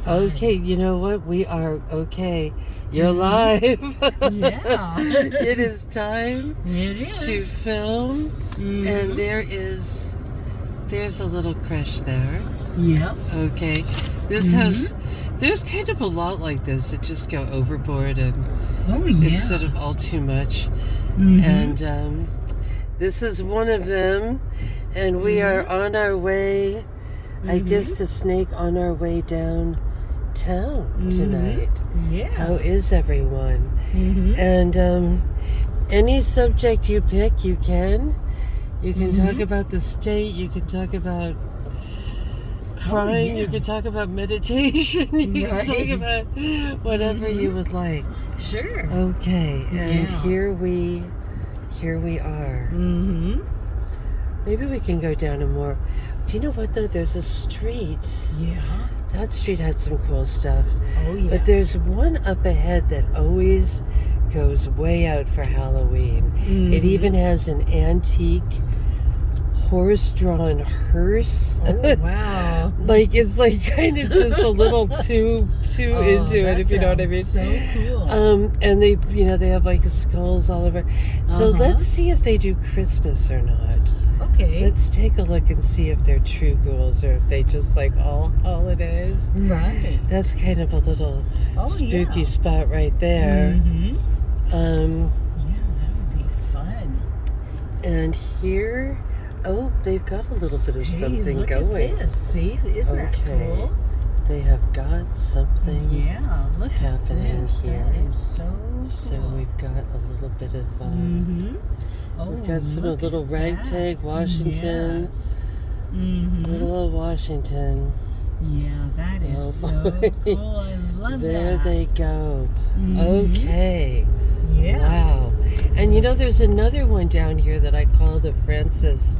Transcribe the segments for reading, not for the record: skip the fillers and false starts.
Okay, you know what? We are okay. You're live. Yeah. It is time It to is. film. And there's a little crush there. Yep. Okay. This house, there's kind of a lot like this that just go overboard and Oh, yeah. it's sort of all too much. And this is one of them. And we are on our way, I guess, to Snake, on our way downtown tonight. Yeah. How is everyone? And any subject you pick, you can. You can talk about the state. You can talk about crime. You can talk about meditation. You can talk about whatever you would like. Sure. Okay, and here we are. Maybe we can go down a more. Do you know what though? There's a street. Yeah. That street had some cool stuff. Oh, yeah. But there's one up ahead that always goes way out for Halloween. It even has an antique horse-drawn hearse. Oh, wow. Like, it's like kind of just a little too into it, if you know what I mean. So cool. And they, they have like skulls all over. So let's see if they do Christmas or not. Okay. Let's take a look and see if they're true ghouls or if they just like all holidays. Right. That's kind of a little spooky spot right there. Yeah, that would be fun. And here, they've got a little bit of something look going. At this. See, isn't that cool? They have got something Look happening at this. here. That is so cool. So we've got a little bit of we've got some little ragtag Washington. Yes. Little old Washington. Yeah, that is so cool. I love there that. They go. Okay. Yeah. Wow. And there's another one down here that I call the Francis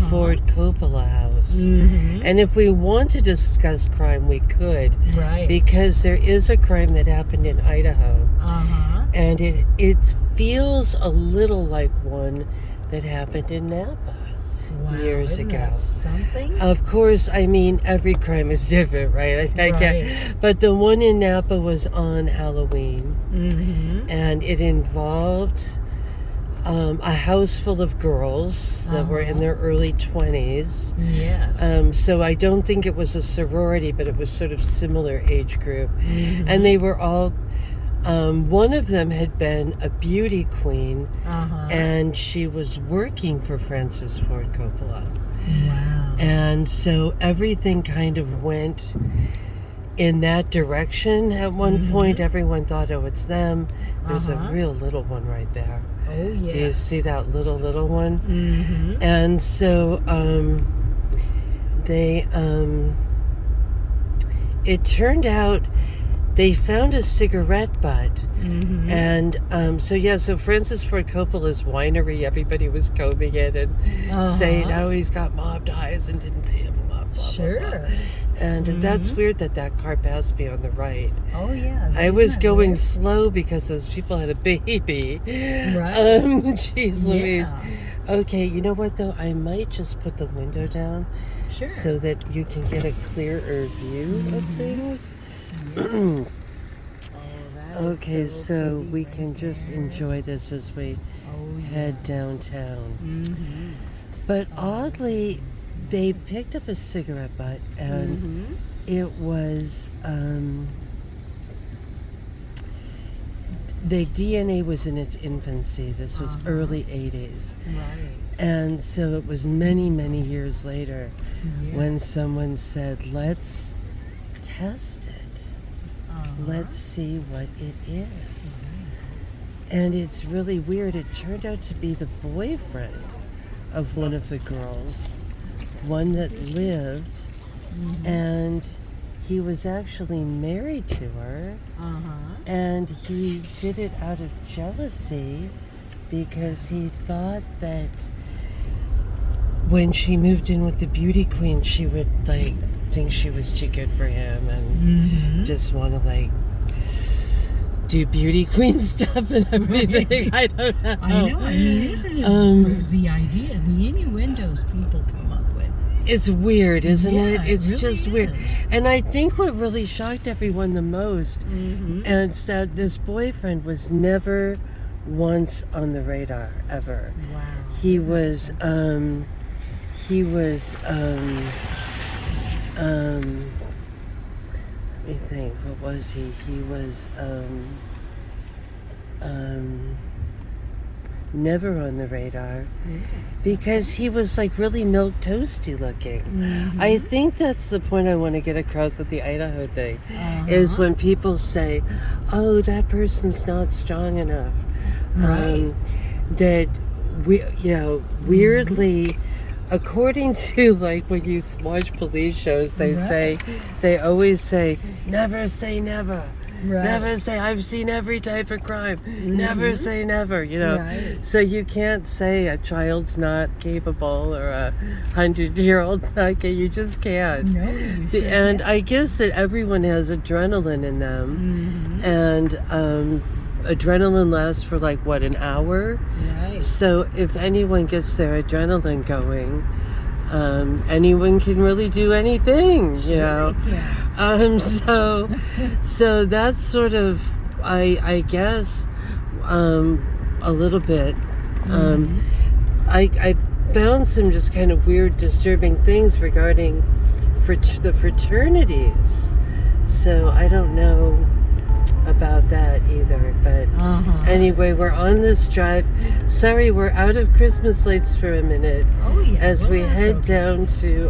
Ford Coppola house. And if we want to discuss crime, we could. Right. Because there is a crime that happened in Idaho. And it feels a little like one that happened in Napa years ago. That something? Of course, I mean, every crime is different, right? But the one in Napa was on Halloween. And it involved a house full of girls that were in their early 20s. Yes. So I don't think it was a sorority, but it was sort of similar age group. And they were all, one of them had been a beauty queen, and she was working for Francis Ford Coppola. Wow. And so everything kind of went in that direction. At one point, everyone thought, it's them. There's a real little one right there. Oh, yes. Do you see that little one? And so they, it turned out they found a cigarette butt. And so Francis Ford Coppola's winery, everybody was combing it and saying, he's got mob ties and didn't pay him blah, blah, blah, blah. And that's weird that car passed me on the right. Oh, yeah. I was going slow because those people had a baby. Right. Jeez Louise. Okay, you know what though? I might just put the window down so that you can get a clearer view of things. Okay, so we can just enjoy this as we head downtown. But oddly, they picked up a cigarette butt, and it was, the DNA was in its infancy. This was early 80s. Right. And so it was many, many years later when someone said, let's test it. Let's see what it is. And it's really weird. It turned out to be the boyfriend of one of the girls, one that lived, and he was actually married to her, and he did it out of jealousy because he thought that when she moved in with the beauty queen, she would think she was too good for him and just want to do beauty queen stuff and everything. I don't know. I know. I mean, isn't it the idea, the innuendos people come up with? It's weird, isn't Yeah, it? It's really just weird. is. And I think what really shocked everyone the most is that this boyfriend was never once on the radar ever. Wow. He Isn't that was something? let me think, what was he? He was never on the radar because he was like really milk toasty looking. I think that's the point I want to get across with the Idaho thing is when people say, oh, that person's not strong enough. Right. That we, weirdly, according to like when you watch police shows, they always say, never say never. Right. Never say, I've seen every type of crime. Never say never, Right. So you can't say a child's not capable or a 100-year-old's not capable. You just can't. No, you shouldn't. And I guess that everyone has adrenaline in them. And adrenaline lasts for like, what, an hour? Right. So if anyone gets their adrenaline going, anyone can really do anything, Yeah. So that's sort of, I guess, a little bit. I found some just kind of weird, disturbing things regarding the fraternities. So I don't know about that either. But anyway, we're on this drive. Sorry, we're out of Christmas lights for a minute. Oh yeah. As we that's head okay. down to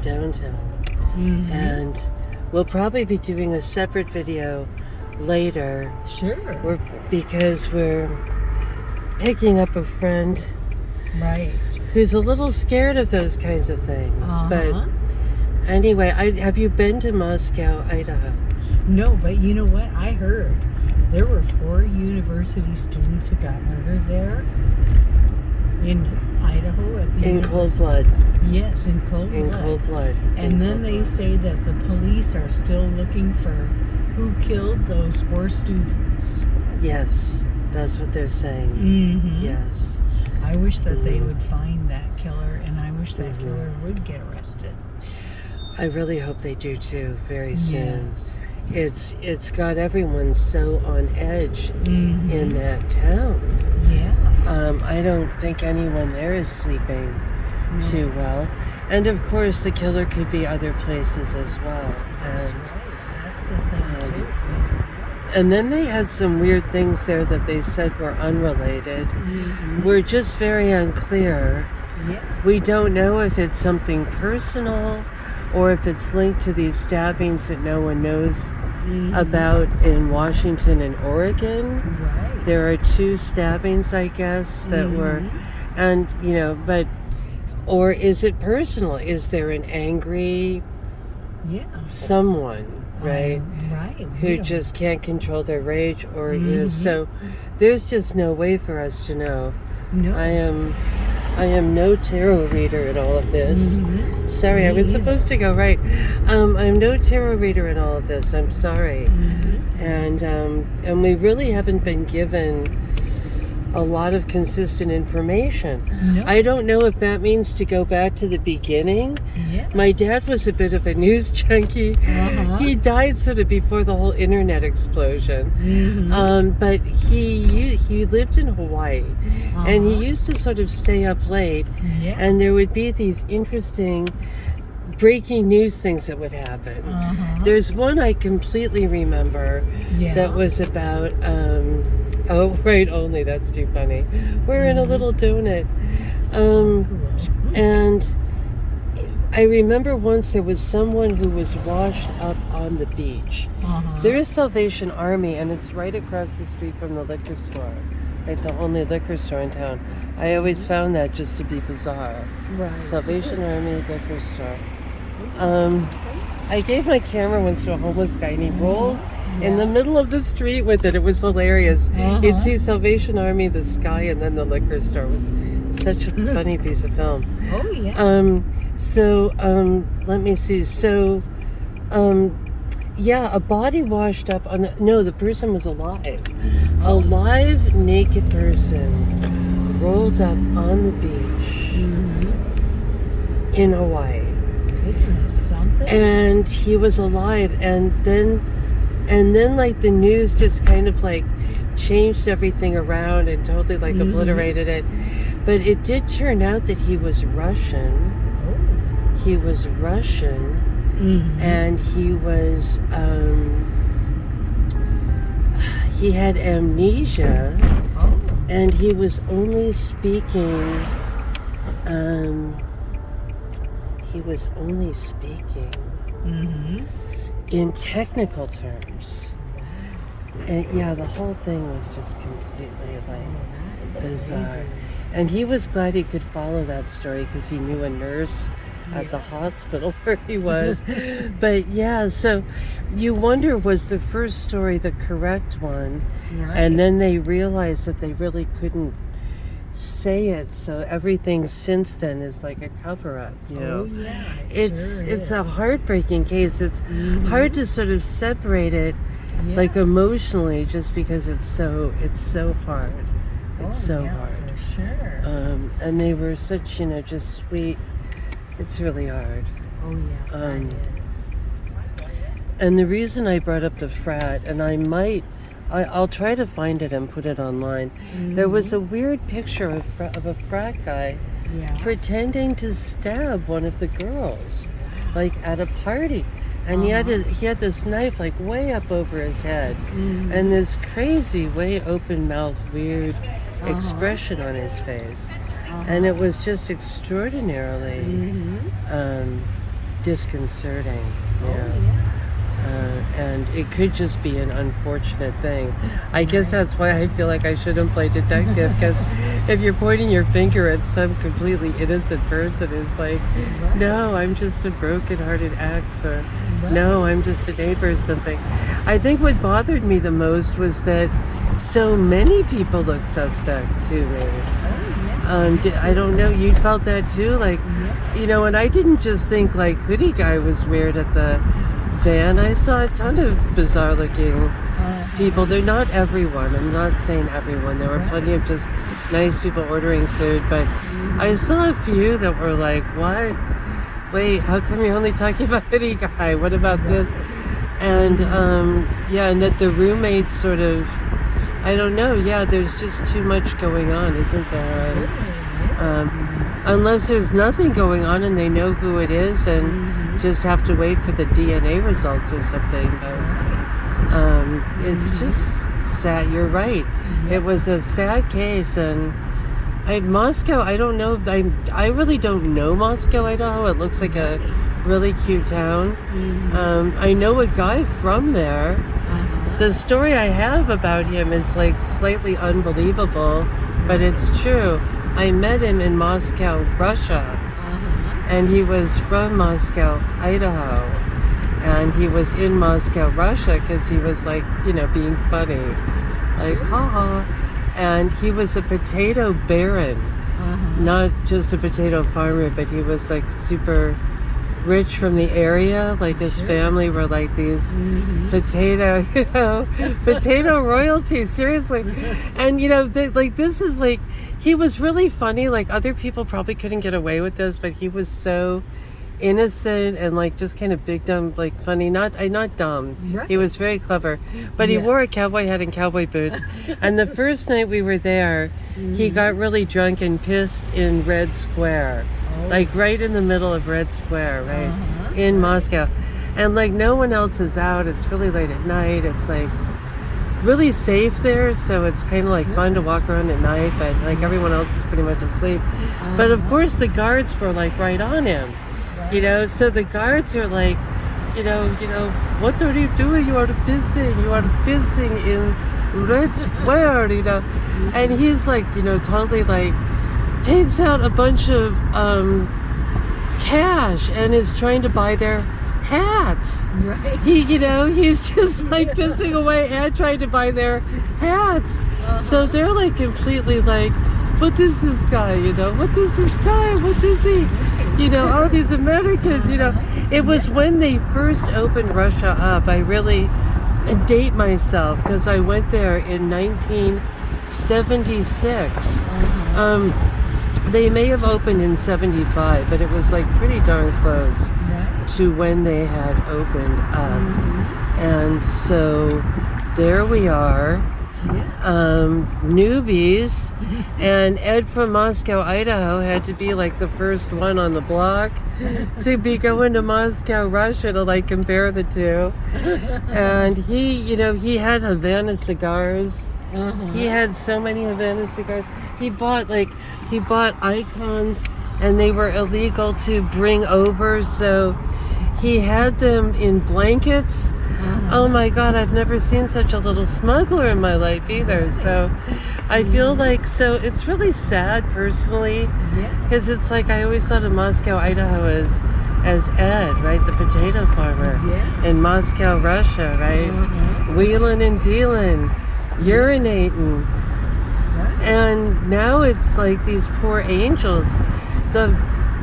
downtown. And we'll probably be doing a separate video later. Sure. Because we're picking up a friend Right. who's a little scared of those kinds of things. But anyway, have you been to Moscow, Idaho? No, but you know what? I heard there were 4 university students who got murdered there in Idaho at the In university. cold blood. Yes, in cold blood. In cold blood. And then they say that the police are still looking for who killed those 4 students. Yes, that's what they're saying. Yes. I wish that they would find that killer, and I wish that killer would get arrested. I really hope they do too, very soon. Yes. It's got everyone so on edge in that town. Yeah. I don't think anyone there is sleeping too well. And of course, the killer could be other places as well. That's right. That's the thing, too. And then they had some weird things there that they said were unrelated. We're just very unclear. Yeah. We don't know if it's something personal or if it's linked to these stabbings that no one knows about in Washington and Oregon. Right. There are 2 stabbings, I guess, that were, and but, or is it personal? Is there an angry someone, right? Right. Who just can't control their rage, or is so? There's just no way for us to know. No. I am no tarot reader in all of this. Sorry, I was supposed to go right. I'm no tarot reader in all of this. I'm sorry. And we really haven't been given a lot of consistent information. No. I don't know if that means to go back to the beginning. Yeah. My dad was a bit of a news junkie. He died sort of before the whole internet explosion. But he lived in Hawaii, and he used to sort of stay up late, and there would be these interesting breaking news things that would happen. There's one I completely remember that was about oh, right, only, that's too funny. We're in a little donut. And I remember once there was someone who was washed up on the beach. There is Salvation Army, and it's right across the street from the liquor store. Like the only liquor store in town. I always found that just to be bizarre. Right. Salvation Army liquor store. I gave my camera once to a homeless guy, and he rolled in the middle of the street with it. It was hilarious. You'd see Salvation Army, the sky, and then the liquor store. It was such a funny piece of film. Oh, yeah. Let me see. So, a body washed up on the person was alive. A live, naked person rolled up on the beach. in Hawaii. Goodness, something. And he was alive, and then like the news just kind of like changed everything around and totally like obliterated it. But it did turn out that he was Russian. He was Russian, and he was he had amnesia, and he was only speaking in technical terms. And yeah, the whole thing was just completely like bizarre. And he was glad he could follow that story because he knew a nurse at the hospital where he was. But yeah, so you wonder, was the first story the correct one? Right. And then they realized that they really couldn't say it, so everything since then is like a cover-up, you know. It's a heartbreaking case. It's hard to sort of separate it like emotionally, just because it's so hard. It's so hard. For sure. And they were such, you know, just sweet. It's really hard. It is. And the reason I brought up the frat, and I'll try to find it and put it online. There was a weird picture of a frat guy pretending to stab one of the girls, like at a party. And he had this knife like way up over his head, and this crazy, way open-mouthed, weird expression on his face. And it was just extraordinarily disconcerting. And it could just be an unfortunate thing. I guess that's why I feel like I shouldn't play detective, because if you're pointing your finger at some completely innocent person, it's like, no, I'm just a broken-hearted ex, or no, I'm just a neighbor or something. I think what bothered me the most was that so many people look suspect to me. I don't know, you felt that too? Like, you know, and I didn't just think like hoodie guy was weird at the van. I saw a ton of bizarre looking people. They're not everyone. I'm not saying everyone. There were plenty of just nice people ordering food, but I saw a few that were like, what? Wait, how come you're only talking about hoodie guy? What about this? And and that the roommates sort of, I don't know, there's just too much going on, isn't there? Unless there's nothing going on and they know who it is and just have to wait for the DNA results or something. But it's just sad. You're right. It was a sad case. And Moscow, I don't know. I really don't know Moscow, Idaho. It looks like a really cute town. I know a guy from there. The story I have about him is like slightly unbelievable, but it's true. I met him in Moscow, Russia. And he was from Moscow, Idaho, and he was in Moscow, Russia, because he was like, you know, being funny, like, haha. And he was a potato baron, not just a potato farmer, but he was like super rich from the area. Like his family were like these potato, you know, potato royalty, seriously. And, you know, this is like, he was really funny. Like other people probably couldn't get away with this, but he was so innocent and like just kind of big dumb, like funny. Not dumb. Right. He was very clever, but he wore a cowboy hat and cowboy boots. And the first night we were there, he got really drunk and pissed in Red Square, like right in the middle of Red Square, right in Moscow. And like no one else is out. It's really late at night. It's like really safe there, so it's kind of like fun to walk around at night, but like everyone else is pretty much asleep. But of course the guards were like right on him, you know, so the guards are like, you know, what are you doing? You are pissing in Red Square, you know. And he's like, you know, totally like takes out a bunch of cash and is trying to buy their hats. Right. He's just like pissing away and trying to buy their hats. So they're like completely like, what is this guy? You know, what is this guy? What is he? You know, all these Americans, you know. It was when they first opened Russia up. I really date myself because I went there in 1976. They may have opened in 75, but it was like pretty darn close Right. to when they had opened up. Mm-hmm. And so there we are, Yeah. newbies. And Ed from Moscow, Idaho had to be like the first one on the block to be going to Moscow, Russia to like compare the two. And he, he had Havana cigars. Uh-huh. He had so many Havana cigars. He bought icons, and they were illegal to bring over, so he had them in blankets. Oh my God, I've never seen such a little smuggler in my life either. So I feel like, so it's really sad personally, Yeah. because it's like I always thought of Moscow, Idaho as Ed, right? The potato farmer. Yeah. In Moscow, Russia, right? Uh-huh. Wheeling and dealing, urinating. Right. And now it's like these poor angels.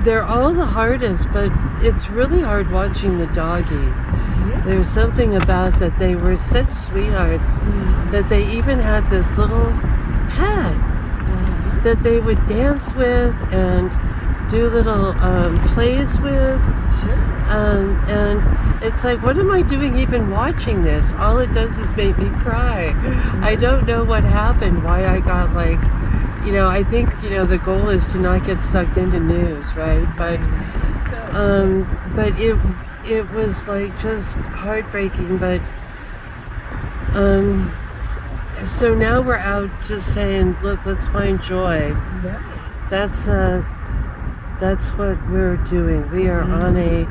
They're all the hardest, but it's really hard watching the doggy. Yeah. There's something about that they were such sweethearts that they even had this little pet Uh-huh. that they would dance with and do little plays with. Sure. And it's like, what am I doing even watching this? All it does is make me cry. I don't know what happened, why I got like, I think, the goal is to not get sucked into news, right? But, I think so. but it was like just heartbreaking, but, so now we're out just saying, look, let's find joy. Right. That's what we're doing. We are on a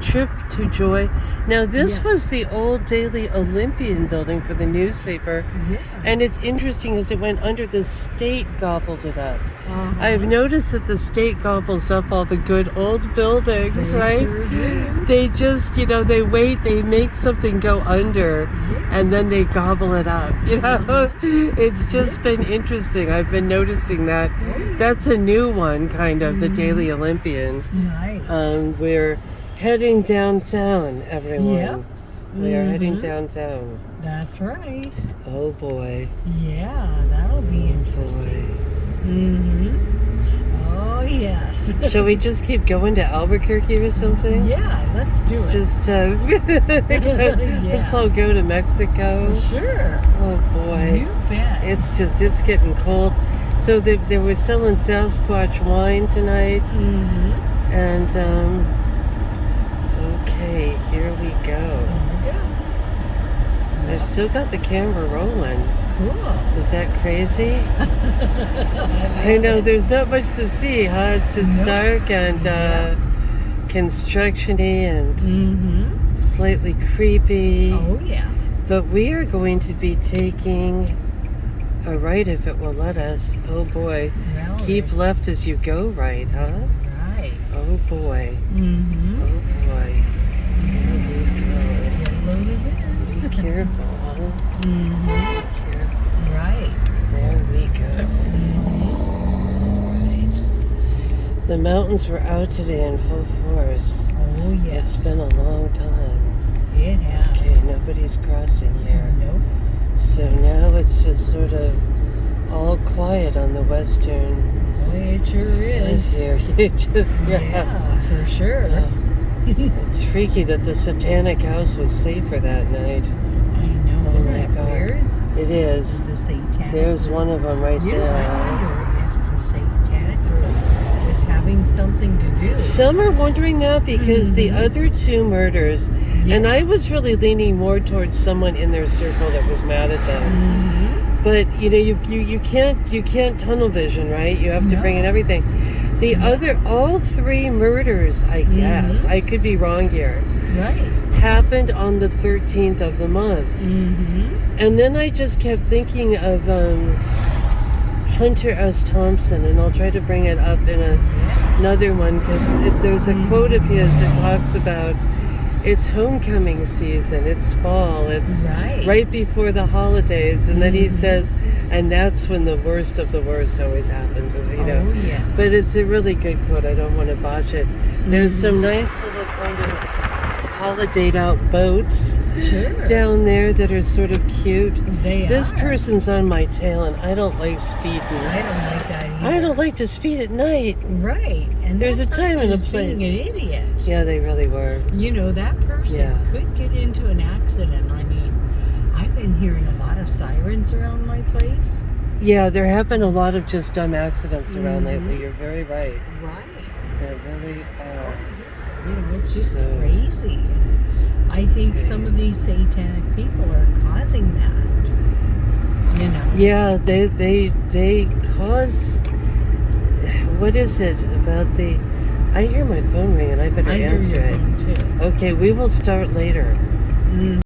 trip to joy. Now, this Yes. was the old Daily Olympian building for the newspaper, Yeah. and it's interesting as it went under, the state gobbled it up. Uh-huh. I've noticed that the state gobbles up all the good old buildings, They right? sure do. They just, they wait, they make something go under, and then they gobble it up, It's just been interesting. I've been noticing that. That's a new one, kind of, the Daily Olympian. Right. We're heading downtown, everyone. Yep. We are heading Mhm. downtown. That's right. Oh boy. Yeah, that'll be interesting. Mm-hmm. Oh, yes. Shall we just keep going to Albuquerque or something? Yeah, let's do it. Just let's all go to Mexico. Sure. Oh boy. You bet. It's getting cold. So they were selling Sasquatch wine tonight, Mm-hmm. and okay, here we go. There I've still got the camera rolling. we go. Cool. Is that crazy? I know there's not much to see, huh? It's just Nope. dark and construction-y and Mm-hmm. slightly creepy. Oh, yeah. But we are going to be taking a right if it will let us. Oh boy. Well, Keep left as you go right, huh? right. Oh boy. Mm-hmm. Oh boy. Here we Yellow it is. go. Be careful, huh? Mm-hmm. Be careful. Right. There we go. Mm-hmm. Right. The mountains were out today in full force. Oh, yes. It's been a long time. It has. Okay, nobody's crossing here. Nope. So now it's just sort of all quiet on the western. Oh, it sure is. Here. Yeah, for sure. It's freaky that the satanic house was safer that night. I know. Oh Isn't my that God. weird? It is. The satanic There's group. one of them right You know, there. I wonder if the satanic group is having something to do. Some are wondering that because the other two murders, and I was really leaning more towards someone in their circle that was mad at them. Mm-hmm. But you can't tunnel vision, right? You have to No. bring in everything. The all three murders, I guess, I could be wrong here, Right. happened on the 13th of the month. Mm-hmm. And then I just kept thinking of Hunter S. Thompson, and I'll try to bring it up in another one because there's a quote of his that talks about it's homecoming season, it's fall, it's right before the holidays, and then he says, and that's when the worst of the worst always happens, as you know. Oh, yes. But it's a really good quote. I don't want to botch it. There's some nice little kind of holidayed out boats Sure. down there that are sort of cute. They This are. person's on my tail, and I don't like speeding. I don't like that either. I don't like to speed at night. Right. And There's that a time person and a is being place. an idiot. Yeah, they really were. You know, that person Yeah. could get into an accident. I mean, I've been hearing a lot of sirens around my place. Yeah, there have been a lot of just dumb accidents around Mhm. lately. You're very right. Right. There really are. You know, it's just So- crazy. I think some of these satanic people are causing that. You know. Yeah, they cause. What is it about the? I hear my phone ring, and I better I hear answer your it. phone too. Okay, we will start later. Mm.